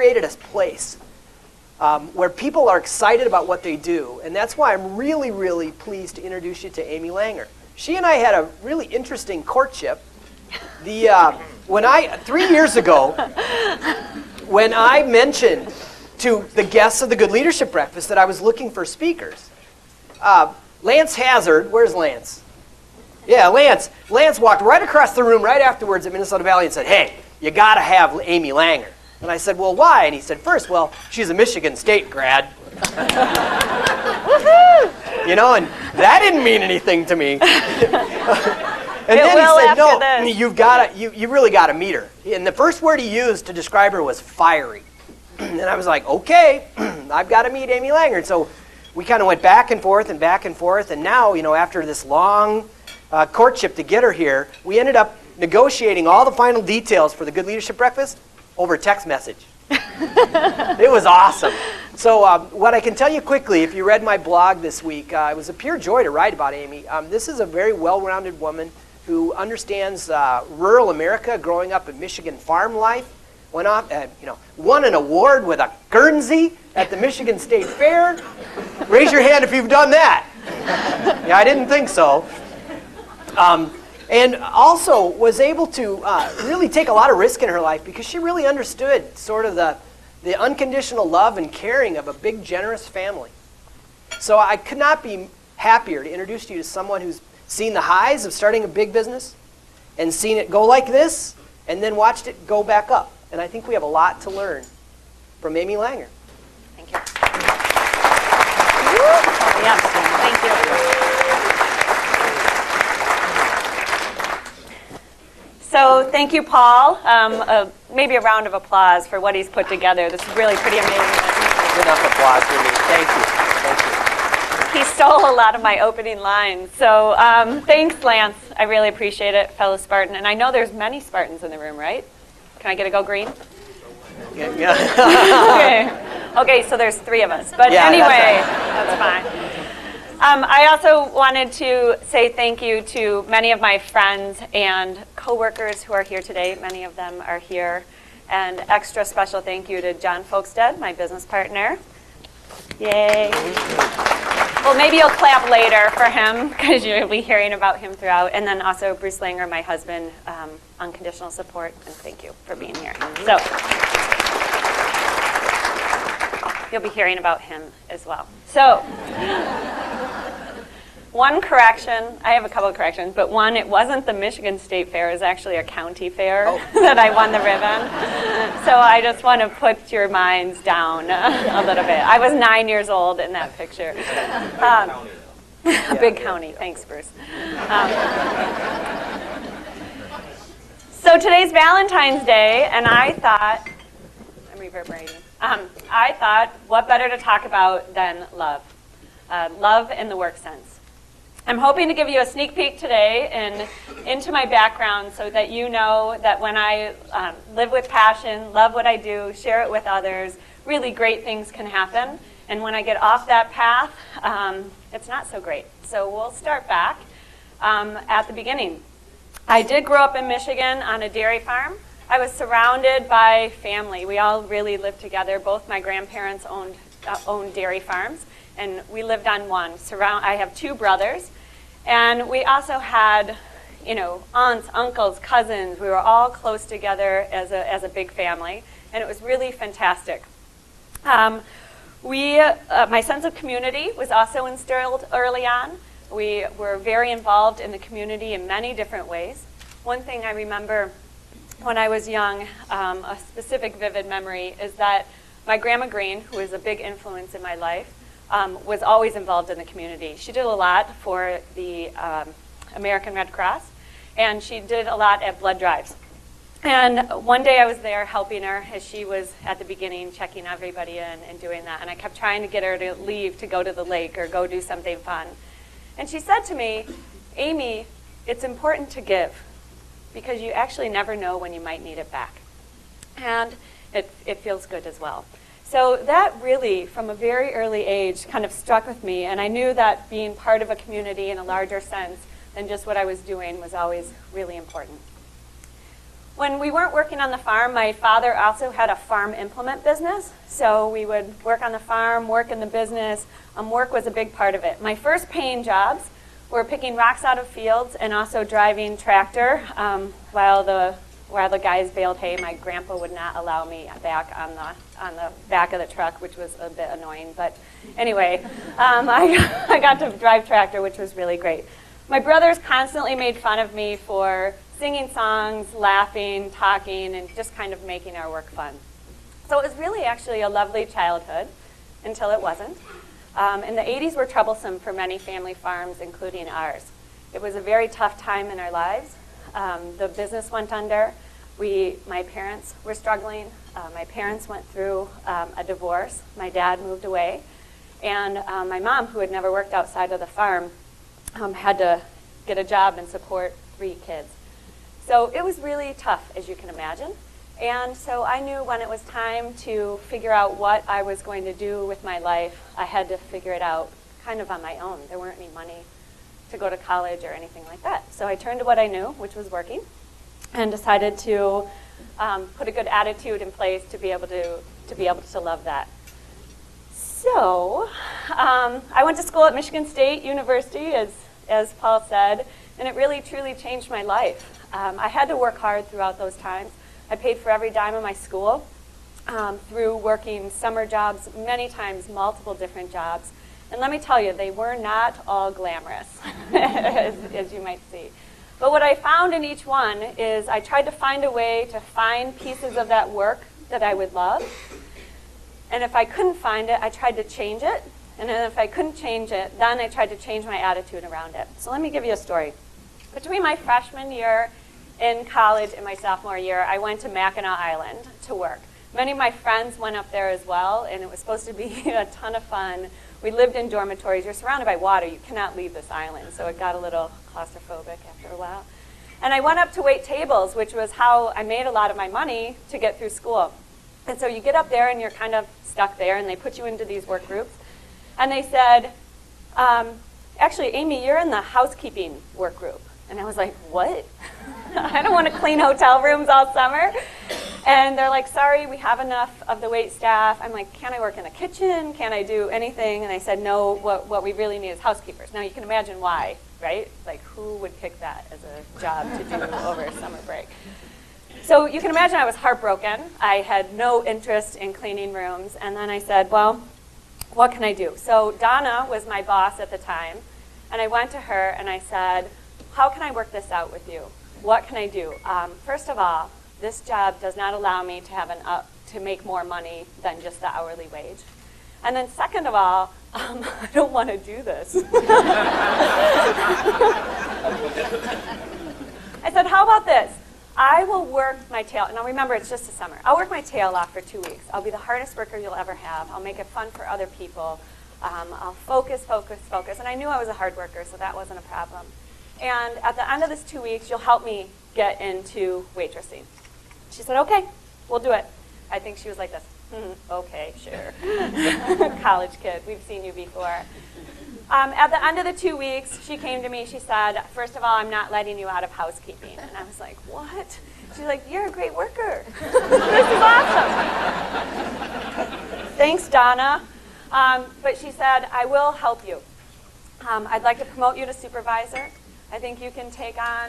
created a place where people are excited about what they do. And that's why I'm really, really pleased to introduce you to Amy Langer. She and I had a really interesting courtship. 3 years ago, when I mentioned to the guests of the Good Leadership Breakfast that I was looking for speakers, Lance Hazard, where's Lance? Yeah, Lance walked right across the room right afterwards at Minnesota Valley and said, hey, you got to have Amy Langer. And I said, well, why? And he said, first, well, she's a Michigan State grad. You know, and that didn't mean anything to me. And then he said, no, you really got to meet her. And the first word he used to describe her was fiery. And I was like, okay, I've got to meet Amy Langer. And so we kind of went back and forth. And now, you know, after this long courtship to get her here, we ended up negotiating all the final details for the Good Leadership Breakfast over text message. It was awesome. So what I can tell you quickly, if you read my blog this week, it was a pure joy to write about Amy. This is a very well-rounded woman who understands rural America, growing up in Michigan farm life, won an award with a Guernsey at the Michigan State Fair. Raise your hand if you've done that. Yeah, I didn't think so. And also was able to really take a lot of risk in her life because she really understood sort of the unconditional love and caring of a big, generous family. So I could not be happier to introduce you to someone who's seen the highs of starting a big business and seen it go like this and then watched it go back up. And I think we have a lot to learn from Amy Langer. Thank you. Yes, thank you. So thank you, Paul. Maybe a round of applause for what he's put together. This is really pretty amazing. Enough applause for me. Thank you. Thank you. He stole a lot of my opening lines. So thanks, Lance. I really appreciate it, fellow Spartan. And I know there's many Spartans in the room, right? Can I get a go green? Yeah. Okay, so there's 3 of us. But yeah, anyway, that's fine. I also wanted to say thank you to many of my friends and coworkers who are here today. Many of them are here. And extra special thank you to John Folkstead, my business partner. Yay. Well, maybe you'll clap later for him because you'll be hearing about him throughout. And then also Bruce Langer, my husband, unconditional support. And thank you for being here. So you'll be hearing about him as well. So one correction, I have a couple of corrections, but one, it wasn't the Michigan State Fair, it was actually a county fair that I won the ribbon. So I just want to put your minds down a little bit. I was 9 years old in that picture. A big county, thanks Bruce. So today's Valentine's Day, and I thought, I'm reverberating. I thought, what better to talk about than love? Love in the work sense. I'm hoping to give you a sneak peek today into my background so that you know that when I live with passion, love what I do, share it with others, really great things can happen. And when I get off that path, it's not so great. So we'll start back at the beginning. I did grow up in Michigan on a dairy farm. I was surrounded by family. We all really lived together. Both my grandparents owned dairy farms, and we lived on one. I have 2 brothers, and we also had, aunts, uncles, cousins. We were all close together as a big family, and it was really fantastic. My sense of community was also instilled early on. We were very involved in the community in many different ways. One thing I remember when I was young, a specific vivid memory, is that my Grandma Green, who was a big influence in my life, was always involved in the community. She did a lot for the American Red Cross, and she did a lot at blood drives. And one day I was there helping her as she was at the beginning checking everybody in and doing that. And I kept trying to get her to leave to go to the lake or go do something fun. And she said to me, Amy, it's important to give because you actually never know when you might need it back. And it feels good as well. So that really, from a very early age, kind of struck with me. And I knew that being part of a community in a larger sense than just what I was doing was always really important. When we weren't working on the farm, my father also had a farm implement business. So we would work on the farm, work in the business. Work was a big part of it. My first paying jobs were picking rocks out of fields and also driving tractor while the guys baled hay. My grandpa would not allow me back on the back of the truck, which was a bit annoying. But anyway, I got to drive tractor, which was really great. My brothers constantly made fun of me for singing songs, laughing, talking, and just kind of making our work fun. So it was really actually a lovely childhood until it wasn't. And the 80s were troublesome for many family farms, including ours. It was a very tough time in our lives. The business went under. My parents were struggling. My parents went through a divorce. My dad moved away. And my mom, who had never worked outside of the farm, had to get a job and support 3 kids. So it was really tough, as you can imagine. And so I knew when it was time to figure out what I was going to do with my life, I had to figure it out kind of on my own. There weren't any money to go to college or anything like that. So I turned to what I knew, which was working, and decided to put a good attitude in place to be able to love that. So I went to school at Michigan State University, as Paul said, and it really, truly changed my life. I had to work hard throughout those times. I paid for every dime of my school through working summer jobs, many times, multiple different jobs. And let me tell you, they were not all glamorous, as you might see. But what I found in each one is I tried to find a way to find pieces of that work that I would love. And if I couldn't find it, I tried to change it. And then if I couldn't change it, then I tried to change my attitude around it. So let me give you a story. Between my freshman year in college and my sophomore year, I went to Mackinac Island to work. Many of my friends went up there as well, and it was supposed to be a ton of fun. We lived in dormitories. You're surrounded by water. You cannot leave this island, so it got a little claustrophobic after a while. And I went up to wait tables, which was how I made a lot of my money to get through school. And so you get up there, and you're kind of stuck there, and they put you into these work groups. And they said, actually, Amy, you're in the housekeeping work group. And I was like, what? I don't want to clean hotel rooms all summer. And they're like, sorry, we have enough of the wait staff. I'm like, can I work in the kitchen? Can I do anything? And they said, no, what we really need is housekeepers. Now, you can imagine why, right? Like, who would pick that as a job to do over summer break? So you can imagine I was heartbroken. I had no interest in cleaning rooms. And then I said, well, what can I do? So Donna was my boss at the time. And I went to her and I said, how can I work this out with you? What can I do? First of all, this job does not allow me to have to make more money than just the hourly wage. And then second of all, I don't want to do this. I said, how about this? I will work my tail. Now remember, it's just a summer. I'll work my tail off for 2 weeks. I'll be the hardest worker you'll ever have. I'll make it fun for other people. I'll focus. And I knew I was a hard worker, so that wasn't a problem. And at the end of this 2 weeks, you'll help me get into waitressing. She said, okay, we'll do it. I think she was like this, okay, sure. College kid, we've seen you before. At the end of the 2 weeks, she came to me, she said, first of all, I'm not letting you out of housekeeping. And I was like, what? She's like, you're a great worker. This is awesome. Thanks, Donna. But she said, I will help you. I'd like to promote you to supervisor. I think you can take on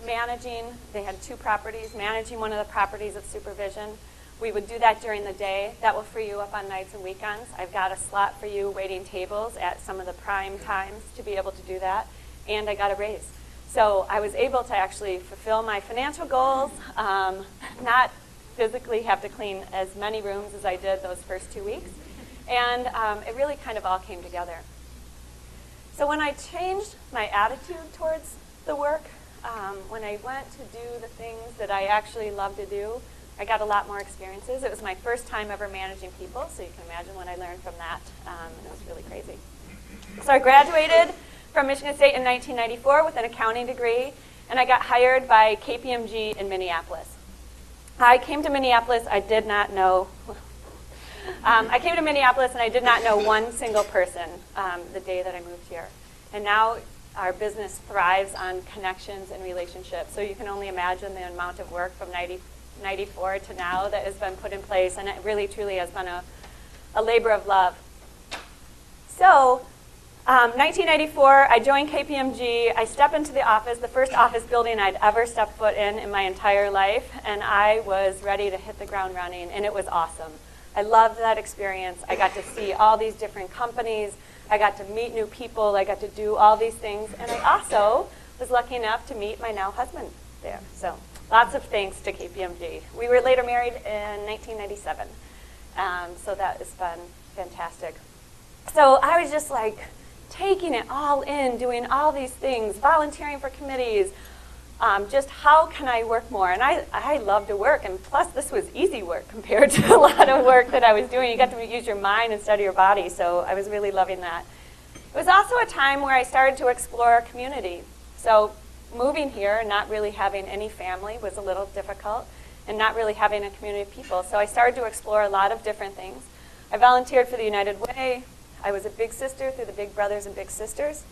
managing. They had 2 properties, managing one of the properties of supervision. We would do that during the day. That will free you up on nights and weekends. I've got a slot for you waiting tables at some of the prime times to be able to do that. And I got a raise. So I was able to actually fulfill my financial goals, not physically have to clean as many rooms as I did those first 2 weeks. And it really kind of all came together. So when I changed my attitude towards the work, when I went to do the things that I actually love to do, I got a lot more experiences. It was my first time ever managing people, so you can imagine what I learned from that. And it was really crazy. So I graduated from Michigan State in 1994 with an accounting degree, and I got hired by KPMG in Minneapolis. I came to Minneapolis, I did not know I came to Minneapolis and I did not know one single person the day that I moved here. And now our business thrives on connections and relationships. So you can only imagine the amount of work from 94 to now that has been put in place, and it really truly has been a labor of love. So 1994, I joined KPMG. I step into the office, the first office building I'd ever stepped foot in my entire life, and I was ready to hit the ground running, and it was awesome. I loved that experience. I got to see all these different companies. I got to meet new people. I got to do all these things, and I also was lucky enough to meet my now husband there. So lots of thanks to KPMG. We were later married in 1997, so that has been fantastic. So I was just like taking it all in, doing all these things, volunteering for committees, just how can I work more? And I love to work, and plus this was easy work compared to a lot of work that I was doing. You got to use your mind instead of your body, so I was really loving that. It was also a time where I started to explore community. So moving here and not really having any family was a little difficult, and not really having a community of people. So I started to explore a lot of different things. I volunteered for the United Way. I was a big sister through the Big Brothers and Big Sisters.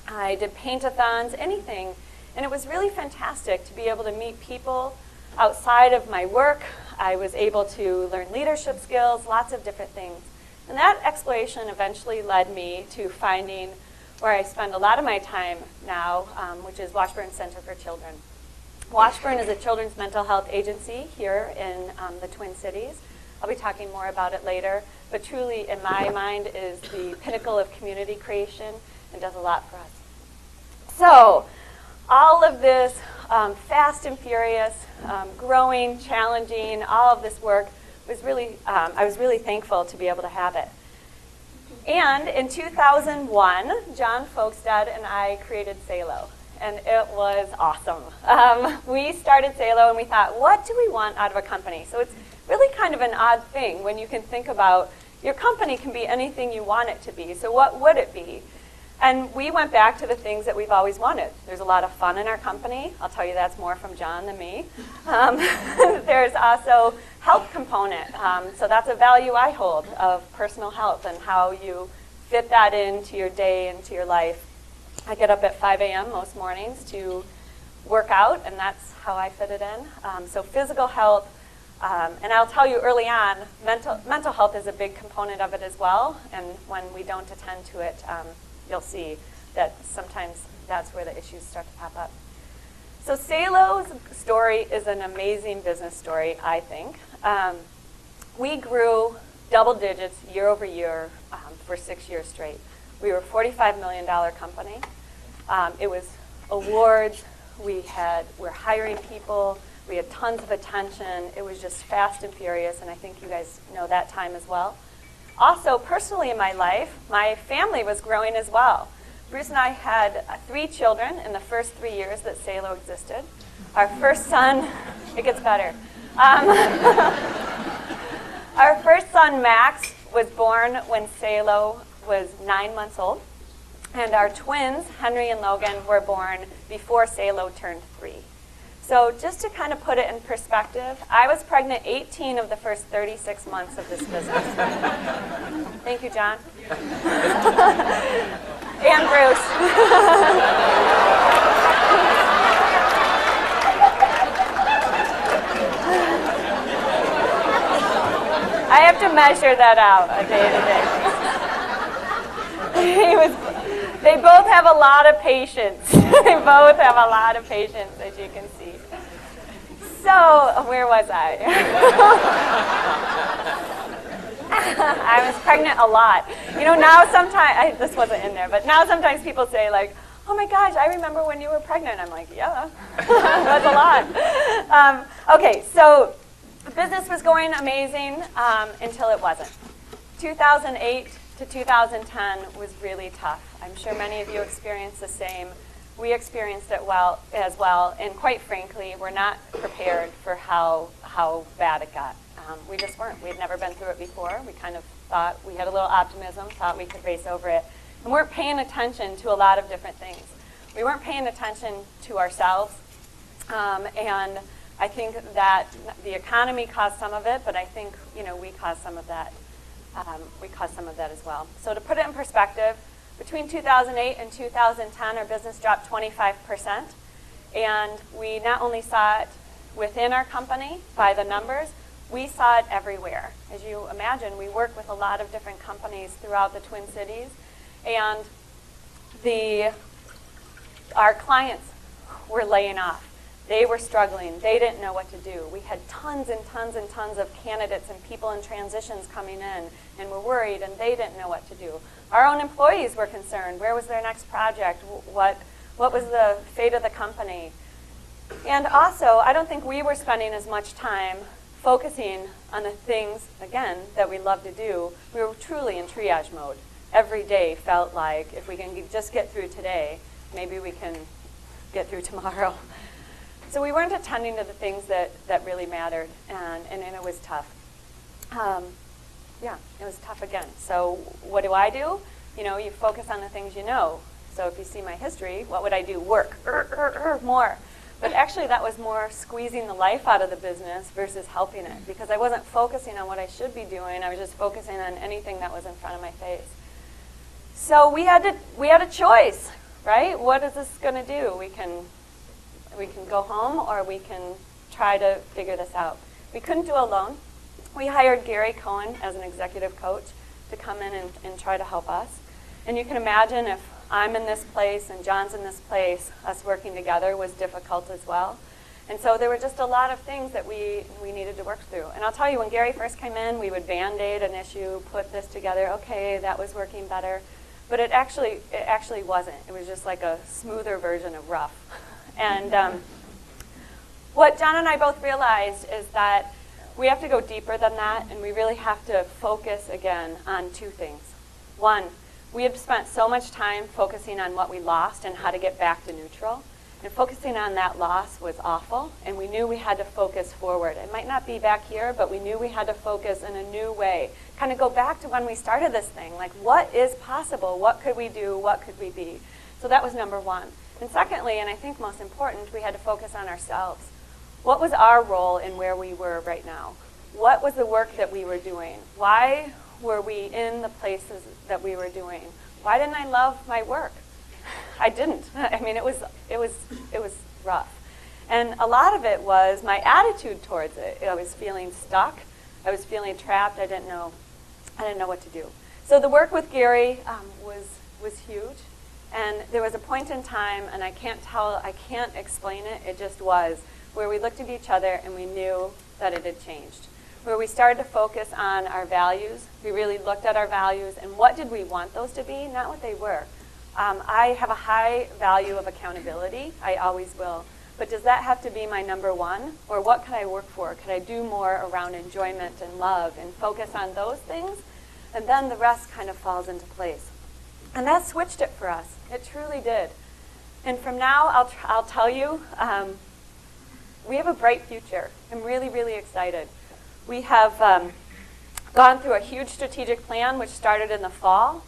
I did paint-a-thons, anything. And it was really fantastic to be able to meet people outside of my work. I was able to learn leadership skills, lots of different things. And that exploration eventually led me to finding where I spend a lot of my time now, which is Washburn Center for Children. Washburn is a children's mental health agency here in the Twin Cities. I'll be talking more about it later, but truly, in my mind, is the pinnacle of community creation and does a lot for us. So, all of this fast and furious, growing, challenging, all of this work was really, I was really thankful to be able to have it. And in 2001, John Folkstead and I created Salo, and it was awesome. We started Salo, and we thought, what do we want out of a company? So it's really kind of an odd thing when you can think about your company can be anything you want it to be. So what would it be? And we went back to the things that we've always wanted. There's a lot of fun in our company. I'll tell you that's more from John than me. There's also health component. So that's a value I hold of personal health and how you fit that into your day, into your life. I get up at 5 a.m. most mornings to work out, and that's how I fit it in. So physical health, and I'll tell you early on, mental health is a big component of it as well. And when we don't attend to it, you'll see that sometimes that's where the issues start to pop up. So Salo's story is an amazing business story, I think. We grew double digits year over year for 6 years straight. We were a $45 million company. It was awards. We're hiring people. We had tons of attention. It was just fast and furious, and I think you guys know that time as well. Also, personally in my life, my family was growing as well. Bruce and I had 3 children in the first 3 years that Salo existed. Our first son, it gets better. Our first son, Max, was born when Salo was 9 months old. And our twins, Henry and Logan, were born before Salo turned 3. So just to kind of put it in perspective, I was pregnant 18 of the first 36 months of this business. Thank you, John. And Bruce. I have to measure that out a day to day. They both have a lot of patience. They both have a lot of patience, as you can see. So, where was I? I was pregnant a lot. You know, now sometimes, this wasn't in there, but now sometimes people say, like, oh my gosh, I remember when you were pregnant. I'm like, yeah, it was a lot. Okay, so the business was going amazing until it wasn't. 2008 to 2010 was really tough. I'm sure many of you experienced the same. We experienced it as well, and quite frankly, we're not prepared for how bad it got. We just weren't. We had never been through it before. We kind of thought, we had a little optimism, thought we could race over it, and weren't paying attention to a lot of different things. We weren't paying attention to ourselves, and I think that the economy caused some of it, but I think, we caused some of that. We caused some of that as well. So to put it in perspective, Between 2008 and 2010, our business dropped 25%. And we not only saw it within our company by the numbers, we saw it everywhere. As you imagine, we work with a lot of different companies throughout the Twin Cities. And our clients were laying off. They were struggling. They didn't know what to do. We had tons and tons and tons of candidates and people in transitions coming in and were worried, and they didn't know what to do. Our own employees were concerned. Where was their next project? What was the fate of the company? And also, I don't think we were spending as much time focusing on the things, again, that we love to do. We were truly in triage mode. Every day felt like if we can just get through today, maybe we can get through tomorrow. So we weren't attending to the things that really mattered, and it was tough. It was tough again. So what do? You focus on the things you know. So if you see my history, what would I do? Work, more. But actually that was more squeezing the life out of the business versus helping it, because I wasn't focusing on what I should be doing. I was just focusing on anything that was in front of my face. So we had a choice, right? What is this going to do? We can go home, or we can try to figure this out. We couldn't do it alone. We hired Gary Cohen as an executive coach to come in and try to help us. And you can imagine if I'm in this place and John's in this place, us working together was difficult as well. And so there were just a lot of things that we needed to work through. And I'll tell you, when Gary first came in, we would Band-Aid an issue, put this together. Okay, that was working better. But it actually wasn't. It was just like a smoother version of rough. And what John and I both realized is that we have to go deeper than that, and we really have to focus again on two things. One, we had spent so much time focusing on what we lost and how to get back to neutral. And focusing on that loss was awful, and we knew we had to focus forward. It might not be back here, but we knew we had to focus in a new way. Kind of go back to when we started this thing, like what is possible? What could we do? What could we be? So that was number one. And secondly, and I think most important, we had to focus on ourselves. What was our role in where we were right now? What was the work that we were doing? Why were we in the places that we were doing? Why didn't I love my work? I didn't. I mean, it was rough. And a lot of it was my attitude towards it. I was feeling stuck. I was feeling trapped. I didn't know what to do. So the work with Gary was huge. And there was a point in time, and I can't explain it, it just was, where we looked at each other and we knew that it had changed. Where we started to focus on our values. We really looked at our values and what did we want those to be, not what they were. I have a high value of accountability. I always will. But does that have to be my number one? Or what can I work for? Could I do more around enjoyment and love and focus on those things? And then the rest kind of falls into place. And that switched it for us. It truly did. And from now, I'll tell you, we have a bright future. I'm really, really excited. We have gone through a huge strategic plan, which started in the fall.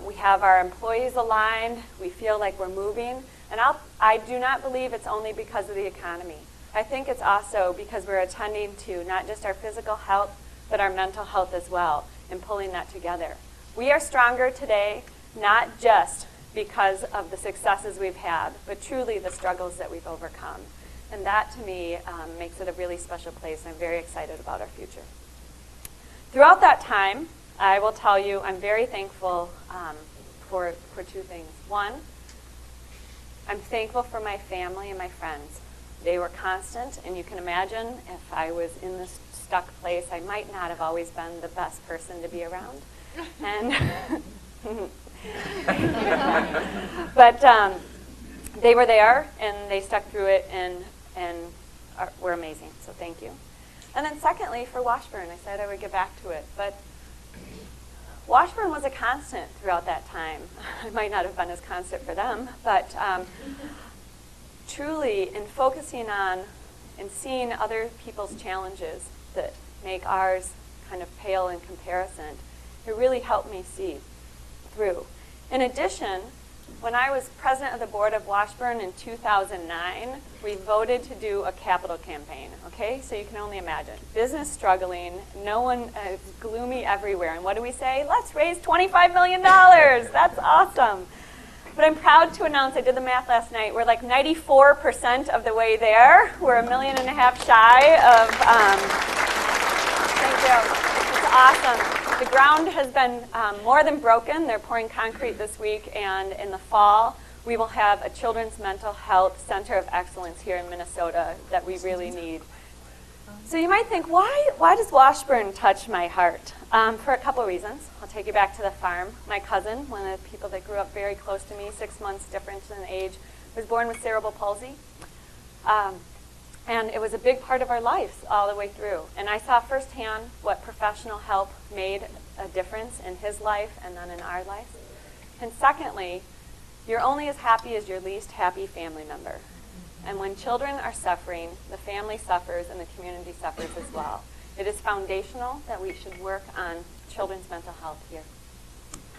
We have our employees aligned. We feel like we're moving. And I do not believe it's only because of the economy. I think it's also because we're attending to not just our physical health, but our mental health as well, and pulling that together. We are stronger today, not just because of the successes we've had, but truly the struggles that we've overcome. And that, to me, makes it a really special place. I'm very excited about our future. Throughout that time, I will tell you, I'm very thankful for two things. One, I'm thankful for my family and my friends. They were constant, and you can imagine if I was in this stuck place, I might not have always been the best person to be around. And but they were there, and they stuck through it, and were amazing. So thank you. And then secondly, for Washburn, I said I would get back to it, but Washburn was a constant throughout that time. I might not have been as constant for them, but truly in focusing on and seeing other people's challenges that make ours kind of pale in comparison, it really helped me see through. In addition, When I was president of the board of Washburn in 2009, we voted to do a capital campaign, okay? So you can only imagine. Business struggling, no one, it's gloomy everywhere. And what do we say? Let's raise $25 million. That's awesome. But I'm proud to announce, I did the math last night, we're like 94% of the way there. We're $1.5 million shy of, thank you. It's awesome. The ground has been more than broken. They're pouring concrete this week, and in the fall, we will have a Children's Mental Health Center of Excellence here in Minnesota that we really need. So you might think, why does Washburn touch my heart? For a couple reasons. I'll take you back to the farm. My cousin, one of the people that grew up very close to me, 6 months difference in age, was born with cerebral palsy. And it was a big part of our lives all the way through. And I saw firsthand what professional help made a difference in his life and then in our life. And secondly, you're only as happy as your least happy family member. And when children are suffering, the family suffers and the community suffers as well. It is foundational that we should work on children's mental health here.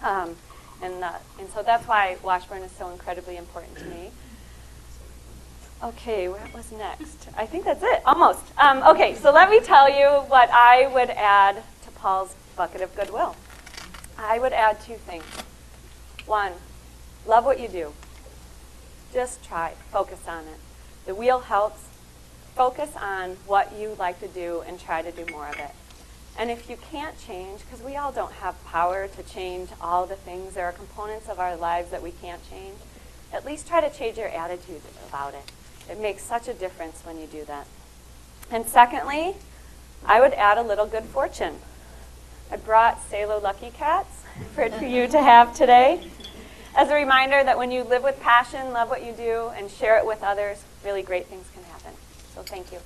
And so that's why Washburn is so incredibly important to me. Okay, what was next? I think that's it, almost. Okay, so let me tell you what I would add to Paul's bucket of goodwill. I would add 2 things. 1, love what you do. Just try, focus on it. The wheel helps. Focus on what you like to do and try to do more of it. And if you can't change, because we all don't have power to change all the things, there are components of our lives that we can't change, at least try to change your attitude about it. It makes such a difference when you do that. And secondly, I would add a little good fortune. I brought Salo Lucky Cats for you to have today as a reminder that when you live with passion, love what you do, and share it with others, really great things can happen. So thank you.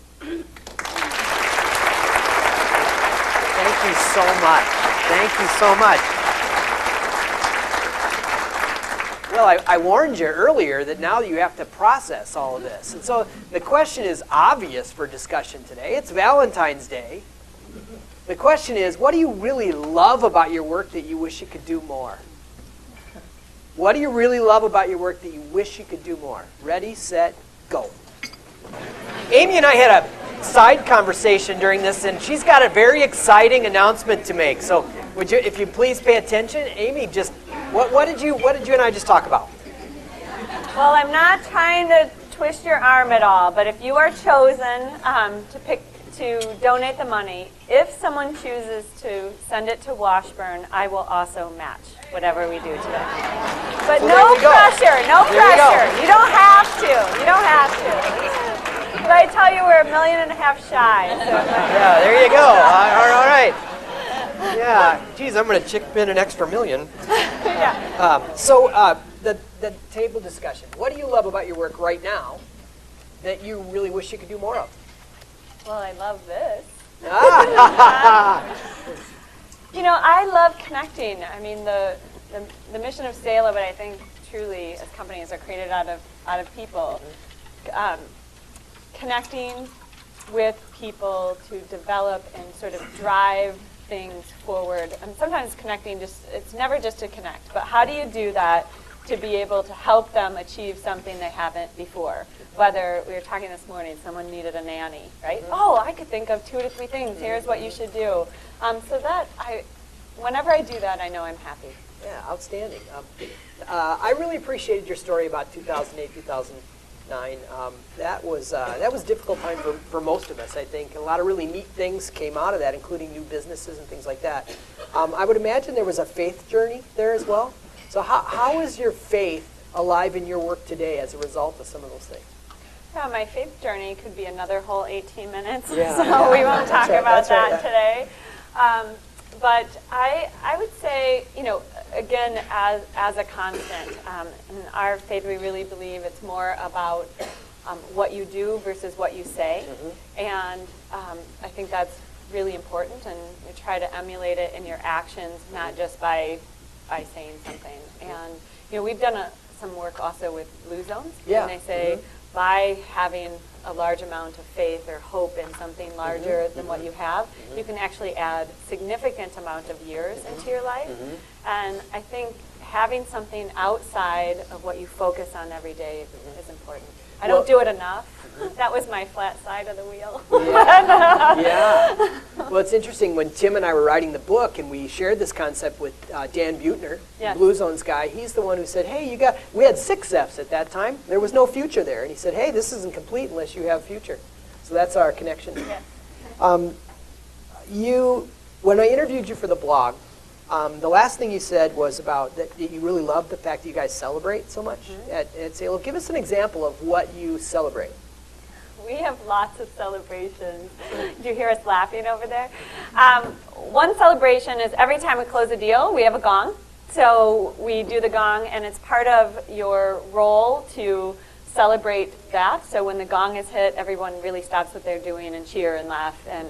Thank you so much. Thank you so much. Well, I warned you earlier that now you have to process all of this. And so the question is obvious for discussion today. It's Valentine's Day. The question is, what do you really love about your work that you wish you could do more? What do you really love about your work that you wish you could do more? Ready, set, go. Amy and I had a side conversation during this, and she's got a very exciting announcement to make. So would you, if you please pay attention, Amy, just what did you and I just talk about? Well, I'm not trying to twist your arm at all, but if you are chosen to donate the money, if someone chooses to send it to Washburn, I will also match whatever we do today. But so no pressure, no pressure. You don't have to. You don't have to. But I tell you, we're $1.5 million shy. So yeah, there you go. All right. Yeah. Geez, I'm going to chip in an extra $1 million. Yeah. So the table discussion. What do you love about your work right now that you really wish you could do more of? Well, I love this. You know, I love connecting. I mean, the mission of Salo, but I think truly as companies are created out of people. Connecting with people to develop and sort of drive things forward. And sometimes connecting it's never just to connect, but how do you do that to be able to help them achieve something they haven't before? Whether we were talking this morning, someone needed a nanny, right? Oh, I could think of 2 to 3 things. Here's what you should do. So that whenever I do that, I know I'm happy. Yeah, outstanding. I really appreciated your story about 2008, 2009. That was a difficult time for most of us, I think. A lot of really neat things came out of that, including new businesses and things like that. I would imagine there was a faith journey there as well. So how is your faith alive in your work today as a result of some of those things? Yeah, my faith journey could be another whole 18 minutes, yeah, so we won't talk about that today. But I would say, you know, again, as a constant, in our faith, we really believe it's more about what you do versus what you say. Mm-hmm. And I think that's really important, and you try to emulate it in your actions, not just by saying something. And, you know, we've done some work also with Blue Zones. Yeah. And they say, by having a large amount of faith or hope in something larger than what you have, you can actually add significant amount of years into your life. And I think having something outside of what you focus on every day is important. I don't do it enough. That was my flat side of the wheel. Yeah. Well, it's interesting. When Tim and I were writing the book and we shared this concept with Dan Buettner, the Blue Zones guy, he's the one who said, hey, we had 6 Fs at that time. There was no future there. And he said, hey, this isn't complete unless you have future. So that's our connection. Yeah. When I interviewed you for the blog, the last thing you said was about that you really love the fact that you guys celebrate so much at Salo. Give us an example of what you celebrate. We have lots of celebrations. Do you hear us laughing over there? One celebration is every time we close a deal, we have a gong. So we do the gong, and it's part of your role to celebrate that. So when the gong is hit, everyone really stops what they're doing and cheer and laugh and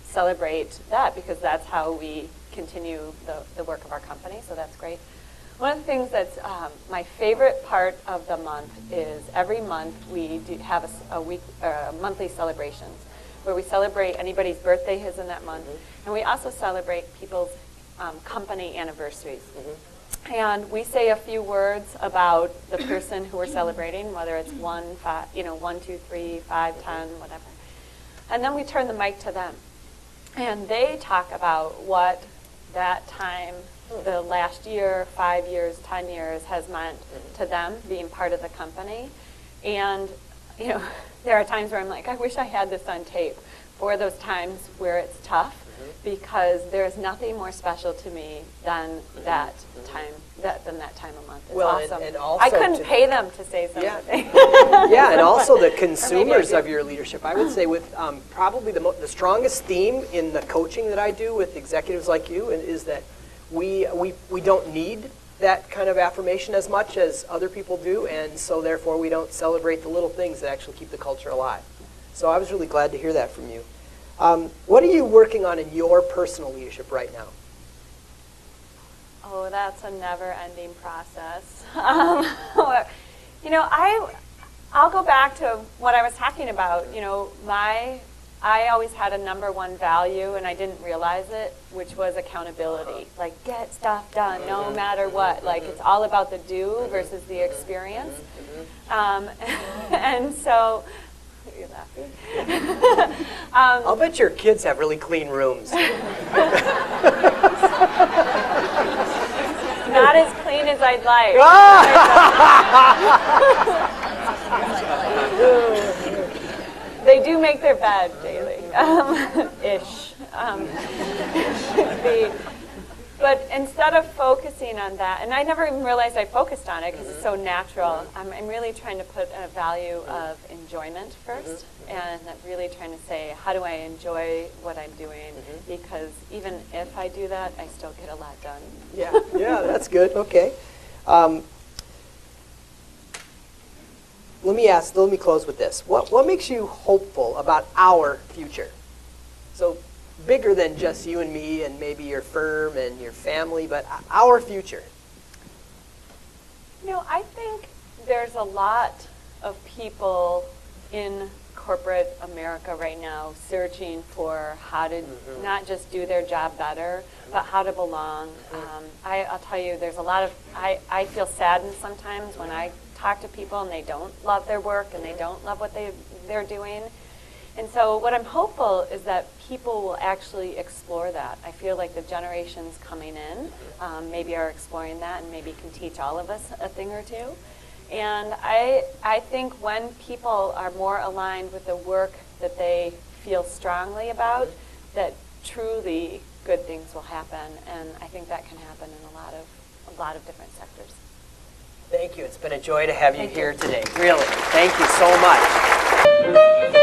celebrate that, because that's how we continue the work of our company. So that's great. One of the things that's my favorite part of the month is every month we do have monthly celebrations where we celebrate anybody's birthday is in that month, and we also celebrate people's company anniversaries. And we say a few words about the person who we're celebrating, whether it's 1, 2, 3, 5, 10, whatever. And then we turn the mic to them, and they talk about what that time, the last year, 5 years, 10 years has meant to them being part of the company. And there are times where I'm like, I wish I had this on tape for those times where it's tough, because there's nothing more special to me than that time a month. It's awesome. And also I couldn't pay them to say something. Yeah, and also the consumers of your leadership. I would say with probably the strongest theme in the coaching that I do with executives like you is that we don't need that kind of affirmation as much as other people do, and so therefore we don't celebrate the little things that actually keep the culture alive. So I was really glad to hear that from you. What are you working on in your personal leadership right now? Oh, that's a never-ending process. I'll go back to what I was talking about. I always had a number one value, and I didn't realize it, which was accountability. Like, get stuff done no matter what. Like, it's all about the do versus the experience. And so, you're laughing. I'll bet your kids have really clean rooms. Not as clean as I'd like. They do make their bed daily, ish. But instead of focusing on that, and I never even realized I focused on it because it's so natural, I'm really trying to put a value of enjoyment first, and really trying to say, how do I enjoy what I'm doing? Because even if I do that, I still get a lot done. Yeah, that's good. Okay. Let me close with this. What makes you hopeful about our future? So bigger than just you and me and maybe your firm and your family, but our future. I think there's a lot of people in corporate America right now searching for how to not just do their job better, but how to belong. I'll tell you, there's a lot of, I feel saddened sometimes when I talk to people and they don't love their work and they don't love what they're doing. And so what I'm hopeful is that people will actually explore that. I feel like the generations coming in maybe are exploring that and maybe can teach all of us a thing or two. And I think when people are more aligned with the work that they feel strongly about, that truly good things will happen. And I think that can happen in a lot of different sectors. Thank you. It's been a joy to have you here today. Really. Thank you so much.